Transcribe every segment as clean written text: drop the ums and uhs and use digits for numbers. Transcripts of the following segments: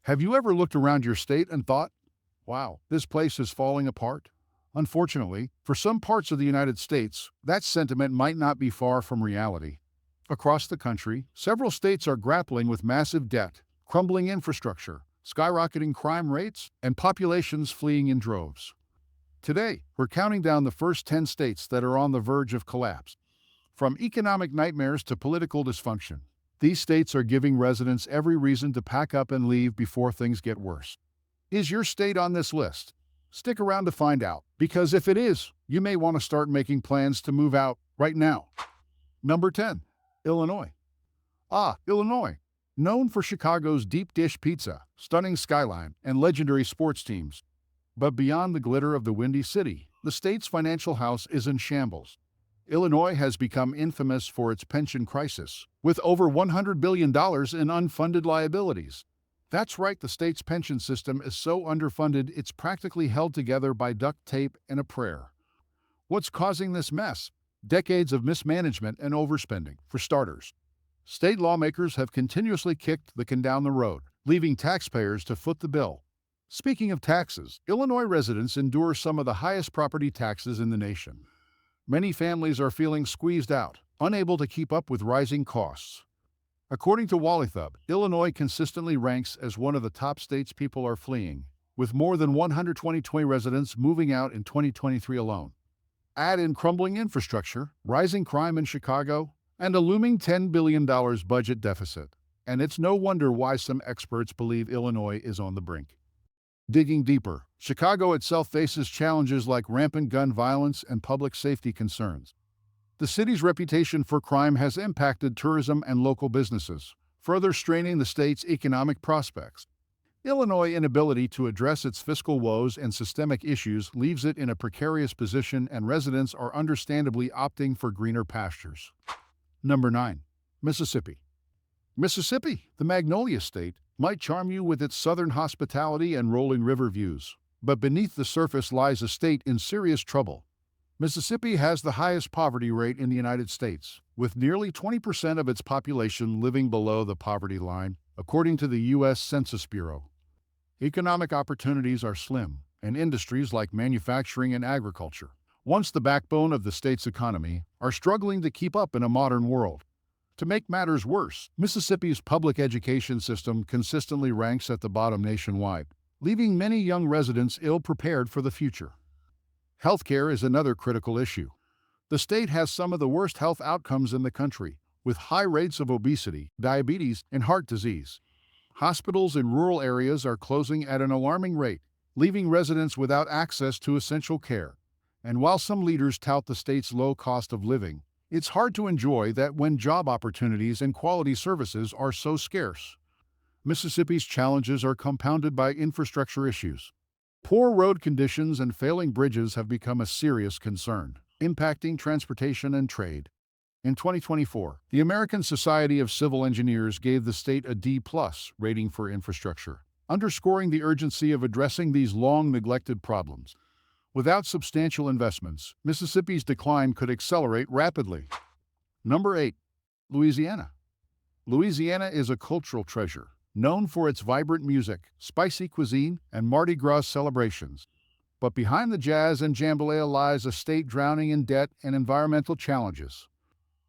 Have you ever looked around your state and thought, wow, this place is falling apart? Unfortunately, for some parts of the United States, that sentiment might not be far from reality. Across the country, several states are grappling with massive debt, crumbling infrastructure, skyrocketing crime rates, and populations fleeing in droves. Today, we're counting down the first 10 states that are on the verge of collapse. From economic nightmares to political dysfunction, these states are giving residents every reason to pack up and leave before things get worse. Is your state on this list? Stick around to find out, because if it is, you may want to start making plans to move out right now. Number 10. Illinois. Illinois. Known for Chicago's deep dish pizza, stunning skyline, and legendary sports teams. But beyond the glitter of the Windy City, the state's financial house is in shambles. Illinois has become infamous for its pension crisis, with over $100 billion in unfunded liabilities. That's right, the state's pension system is so underfunded it's practically held together by duct tape and a prayer. What's causing this mess? Decades of mismanagement and overspending, for starters. State lawmakers have continuously kicked the can down the road, leaving taxpayers to foot the bill. Speaking of taxes, Illinois residents endure some of the highest property taxes in the nation. Many families are feeling squeezed out, unable to keep up with rising costs. According to Wallythub, Illinois consistently ranks as one of the top states people are fleeing, with more than 120 residents moving out in 2023 alone. Add in crumbling infrastructure, rising crime in Chicago, and a looming $10 billion budget deficit, and it's no wonder why some experts believe Illinois is on the brink. Digging deeper, Chicago itself faces challenges like rampant gun violence and public safety concerns. The city's reputation for crime has impacted tourism and local businesses, further straining the state's economic prospects. Illinois' inability to address its fiscal woes and systemic issues leaves it in a precarious position, and residents are understandably opting for greener pastures. Number 9. Mississippi. Mississippi, the Magnolia State, might charm you with its southern hospitality and rolling river views, but beneath the surface lies a state in serious trouble. Mississippi has the highest poverty rate in the United States, with nearly 20% of its population living below the poverty line, according to the U.S. Census Bureau. Economic opportunities are slim, and industries like manufacturing and agriculture, once the backbone of the state's economy, are struggling to keep up in a modern world. To make matters worse, Mississippi's public education system consistently ranks at the bottom nationwide, leaving many young residents ill-prepared for the future. Healthcare is another critical issue. The state has some of the worst health outcomes in the country, with high rates of obesity, diabetes, and heart disease. Hospitals in rural areas are closing at an alarming rate, leaving residents without access to essential care. And while some leaders tout the state's low cost of living, it's hard to enjoy that when job opportunities and quality services are so scarce. Mississippi's challenges are compounded by infrastructure issues. Poor road conditions and failing bridges have become a serious concern, impacting transportation and trade. In 2024, the American Society of Civil Engineers gave the state a D+ rating for infrastructure, underscoring the urgency of addressing these long-neglected problems. Without substantial investments, Mississippi's decline could accelerate rapidly. Number 8. Louisiana. Louisiana is a cultural treasure, known for its vibrant music, spicy cuisine, and Mardi Gras celebrations. But behind the jazz and jambalaya lies a state drowning in debt and environmental challenges.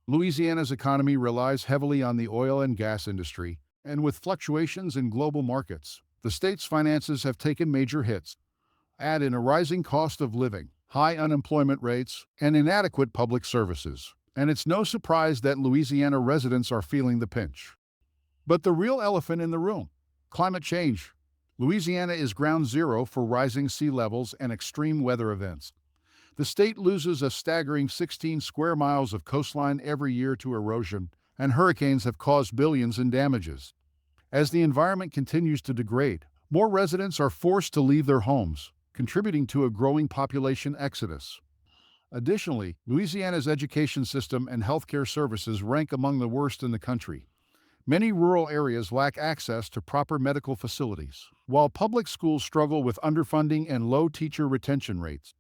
Louisiana's economy relies heavily on the oil and gas industry, and with fluctuations in global markets, the state's finances have taken major hits. Add in a rising cost of living, high unemployment rates, and inadequate public services, and it's no surprise that Louisiana residents are feeling the pinch. But the real elephant in the room: climate change. Louisiana is ground zero for rising sea levels and extreme weather events. The state loses a staggering 16 square miles of coastline every year to erosion, and hurricanes have caused billions in damages. As the environment continues to degrade, more residents are forced to leave their homes, contributing to a growing population exodus. Additionally, Louisiana's education system and healthcare services rank among the worst in the country. Many rural areas lack access to proper medical facilities, while public schools struggle with underfunding and low teacher retention rates.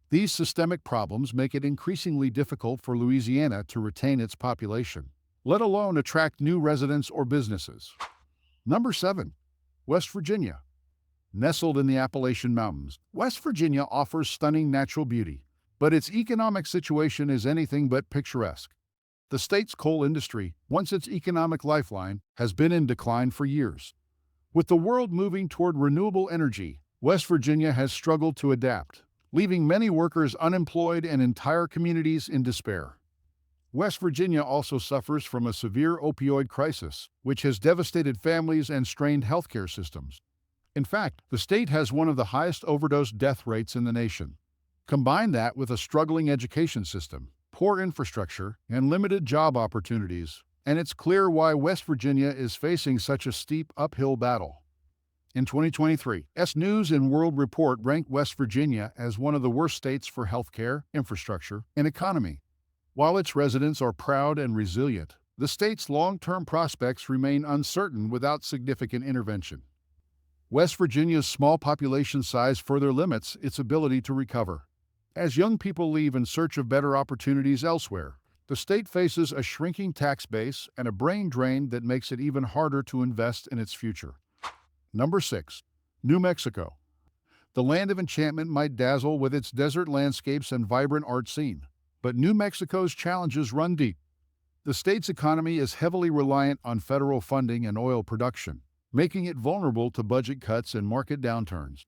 These systemic problems make it increasingly difficult for Louisiana to retain its population, let alone attract new residents or businesses. Number 7. West Virginia. Nestled in the Appalachian Mountains, West Virginia offers stunning natural beauty, but its economic situation is anything but picturesque. The state's coal industry, once its economic lifeline, has been in decline for years. With the world moving toward renewable energy, West Virginia has struggled to adapt, leaving many workers unemployed and entire communities in despair. West Virginia also suffers from a severe opioid crisis, which has devastated families and strained healthcare systems. In fact, the state has one of the highest overdose death rates in the nation. Combine that with a struggling education system, poor infrastructure, and limited job opportunities, and it's clear why West Virginia is facing such a steep uphill battle. In 2023, News and World Report ranked West Virginia as one of the worst states for healthcare, infrastructure, and economy. While its residents are proud and resilient, the state's long-term prospects remain uncertain without significant intervention. West Virginia's small population size further limits its ability to recover. As young people leave in search of better opportunities elsewhere, the state faces a shrinking tax base and a brain drain that makes it even harder to invest in its future. Number 6. New Mexico. The land of enchantment might dazzle with its desert landscapes and vibrant art scene, but New Mexico's challenges run deep. The state's economy is heavily reliant on federal funding and oil production, making it vulnerable to budget cuts and market downturns.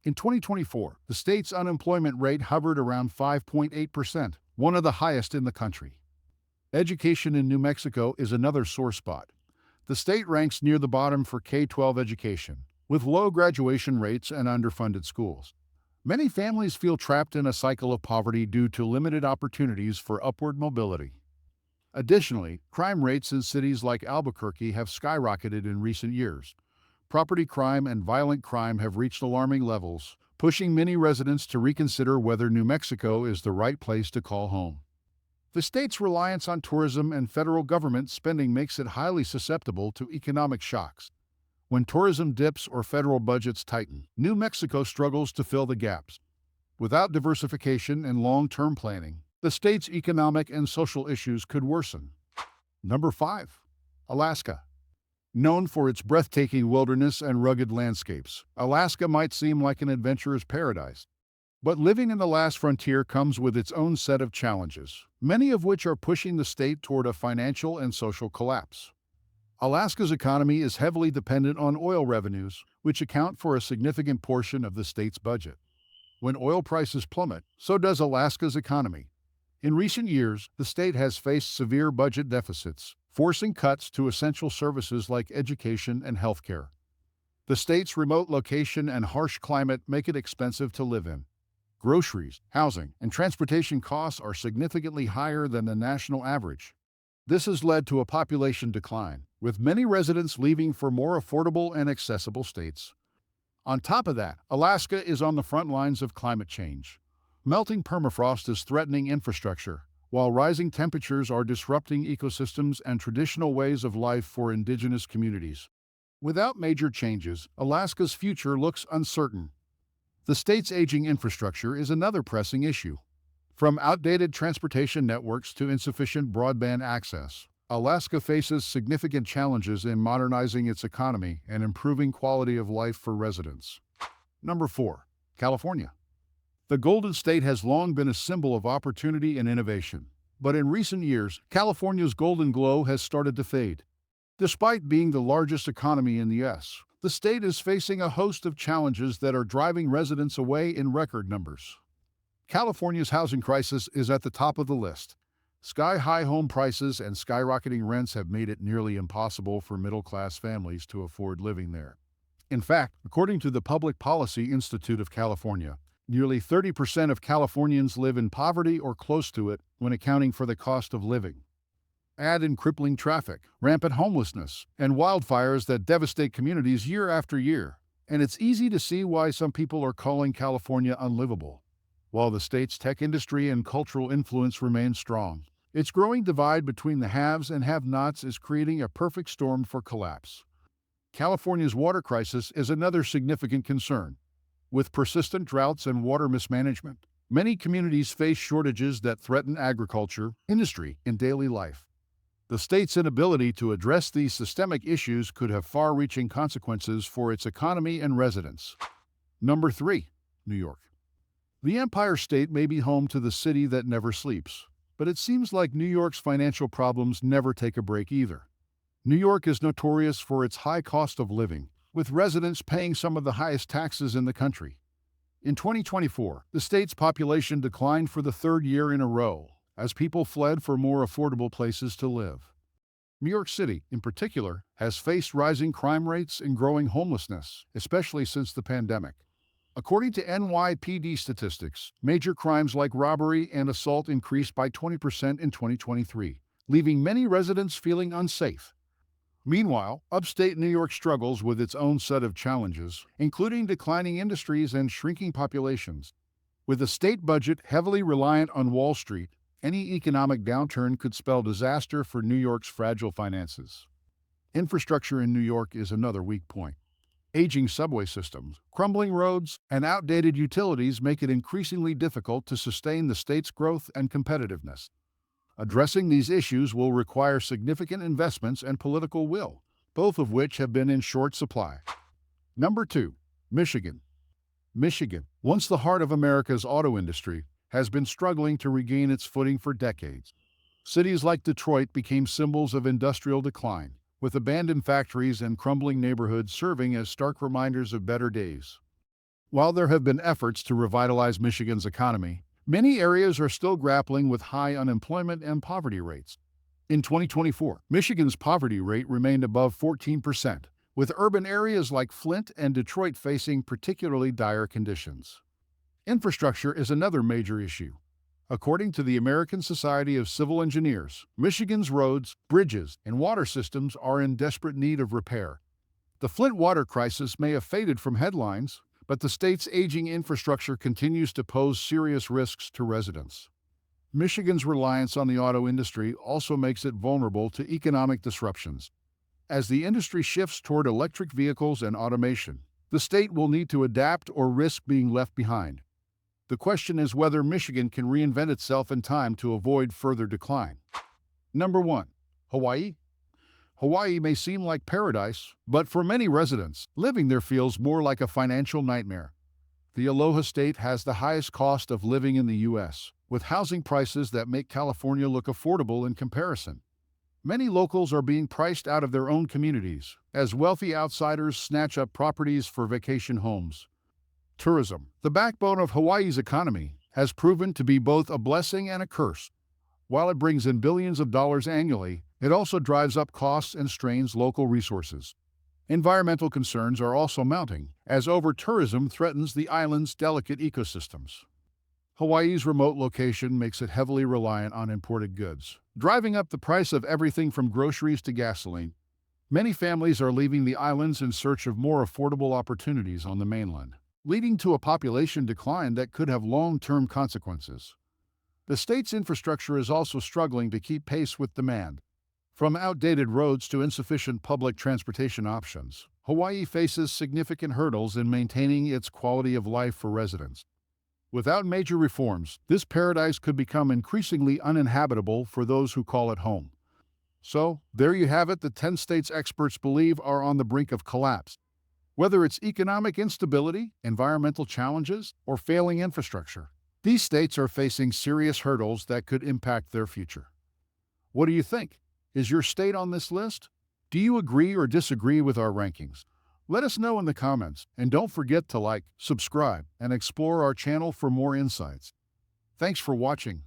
In 2024, the state's unemployment rate hovered around 5.8%, one of the highest in the country. Education in New Mexico is another sore spot. The state ranks near the bottom for K-12 education, with low graduation rates and underfunded schools. Many families feel trapped in a cycle of poverty due to limited opportunities for upward mobility. Additionally, crime rates in cities like Albuquerque have skyrocketed in recent years. Property crime and violent crime have reached alarming levels, pushing many residents to reconsider whether New Mexico is the right place to call home. The state's reliance on tourism and federal government spending makes it highly susceptible to economic shocks. When tourism dips or federal budgets tighten, New Mexico struggles to fill the gaps. Without diversification and long-term planning, the state's economic and social issues could worsen. Number 5. Alaska. Known for its breathtaking wilderness and rugged landscapes, Alaska might seem like an adventurer's paradise. But living in the last frontier comes with its own set of challenges, many of which are pushing the state toward a financial and social collapse. Alaska's economy is heavily dependent on oil revenues, which account for a significant portion of the state's budget. When oil prices plummet, so does Alaska's economy. In recent years, the state has faced severe budget deficits, forcing cuts to essential services like education and healthcare. The state's remote location and harsh climate make it expensive to live in. Groceries, housing, and transportation costs are significantly higher than the national average. This has led to a population decline, with many residents leaving for more affordable and accessible states. On top of that, Alaska is on the front lines of climate change. Melting permafrost is threatening infrastructure, while rising temperatures are disrupting ecosystems and traditional ways of life for indigenous communities. Without major changes, Alaska's future looks uncertain. The state's aging infrastructure is another pressing issue. From outdated transportation networks to insufficient broadband access, Alaska faces significant challenges in modernizing its economy and improving quality of life for residents. Number 4. California. The Golden State has long been a symbol of opportunity and innovation, but in recent years, California's golden glow has started to fade. Despite being the largest economy in the U.S., the state is facing a host of challenges that are driving residents away in record numbers. California's housing crisis is at the top of the list. Sky-high home prices and skyrocketing rents have made it nearly impossible for middle-class families to afford living there. In fact, according to the Public Policy Institute of California, nearly 30% of Californians live in poverty or close to it when accounting for the cost of living. Add in crippling traffic, rampant homelessness, and wildfires that devastate communities year after year, and it's easy to see why some people are calling California unlivable. While the state's tech industry and cultural influence remain strong, its growing divide between the haves and have-nots is creating a perfect storm for collapse. California's water crisis is another significant concern. With persistent droughts and water mismanagement, many communities face shortages that threaten agriculture, industry, and daily life. The state's inability to address these systemic issues could have far-reaching consequences for its economy and residents. Number 3. New York. The Empire State may be home to the city that never sleeps, but it seems like New York's financial problems never take a break either. New York is notorious for its high cost of living, with residents paying some of the highest taxes in the country. In 2024, the state's population declined for the third year in a row, as people fled for more affordable places to live. New York City, in particular, has faced rising crime rates and growing homelessness, especially since the pandemic. According to NYPD statistics, major crimes like robbery and assault increased by 20% in 2023, leaving many residents feeling unsafe. Meanwhile, upstate New York struggles with its own set of challenges, including declining industries and shrinking populations. With a state budget heavily reliant on Wall Street, any economic downturn could spell disaster for New York's fragile finances. Infrastructure in New York is another weak point. Aging subway systems, crumbling roads, and outdated utilities make it increasingly difficult to sustain the state's growth and competitiveness. Addressing these issues will require significant investments and political will, both of which have been in short supply. Number 2. Michigan. Michigan, once the heart of America's auto industry, has been struggling to regain its footing for decades. Cities like Detroit became symbols of industrial decline, with abandoned factories and crumbling neighborhoods serving as stark reminders of better days. While there have been efforts to revitalize Michigan's economy, many areas are still grappling with high unemployment and poverty rates. In 2024, Michigan's poverty rate remained above 14%, with urban areas like Flint and Detroit facing particularly dire conditions. Infrastructure is another major issue. According to the American Society of Civil Engineers, Michigan's roads, bridges, and water systems are in desperate need of repair. The Flint water crisis may have faded from headlines, but the state's aging infrastructure continues to pose serious risks to residents. Michigan's reliance on the auto industry also makes it vulnerable to economic disruptions. As the industry shifts toward electric vehicles and automation, the state will need to adapt or risk being left behind. The question is whether Michigan can reinvent itself in time to avoid further decline. Number 1. Hawaii. Hawaii may seem like paradise, but for many residents, living there feels more like a financial nightmare. The Aloha State has the highest cost of living in the U.S., with housing prices that make California look affordable in comparison. Many locals are being priced out of their own communities, as wealthy outsiders snatch up properties for vacation homes. Tourism, the backbone of Hawaii's economy, has proven to be both a blessing and a curse. While it brings in billions of dollars annually, it also drives up costs and strains local resources. Environmental concerns are also mounting, as over-tourism threatens the island's delicate ecosystems. Hawaii's remote location makes it heavily reliant on imported goods, driving up the price of everything from groceries to gasoline. Many families are leaving the islands in search of more affordable opportunities on the mainland, leading to a population decline that could have long-term consequences. The state's infrastructure is also struggling to keep pace with demand. From outdated roads to insufficient public transportation options, Hawaii faces significant hurdles in maintaining its quality of life for residents. Without major reforms, this paradise could become increasingly uninhabitable for those who call it home. So, there you have it, the 10 states experts believe are on the brink of collapse. Whether it's economic instability, environmental challenges, or failing infrastructure, these states are facing serious hurdles that could impact their future. What do you think? Is your state on this list? Do you agree or disagree with our rankings? Let us know in the comments, and don't forget to like, subscribe, and explore our channel for more insights. Thanks for watching.